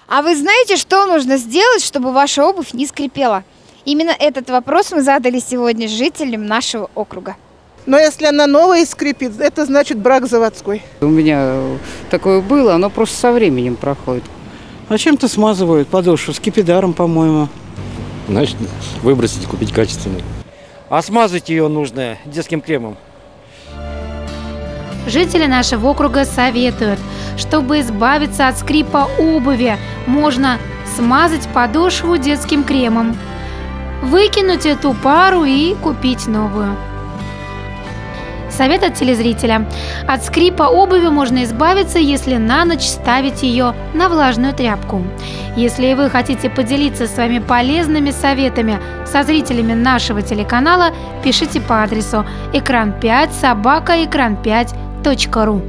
А вы знаете, что нужно сделать, чтобы ваша обувь не скрипела? Именно этот вопрос мы задали сегодня жителям нашего округа. Но если она новая и скрипит, это значит брак заводской. У меня такое было, оно просто со временем проходит. А чем-то смазывают подошву, скипидаром, по-моему. Значит, выбросить и купить качественную. А смазать ее нужно детским кремом. Жители нашего округа советуют, чтобы избавиться от скрипа обуви, можно смазать подошву детским кремом, выкинуть эту пару и купить новую. Совет от телезрителя. От скрипа обуви можно избавиться, если на ночь ставить ее на влажную тряпку. Если вы хотите поделиться своими полезными советами со зрителями нашего телеканала, пишите по адресу экран5@экран5.ру.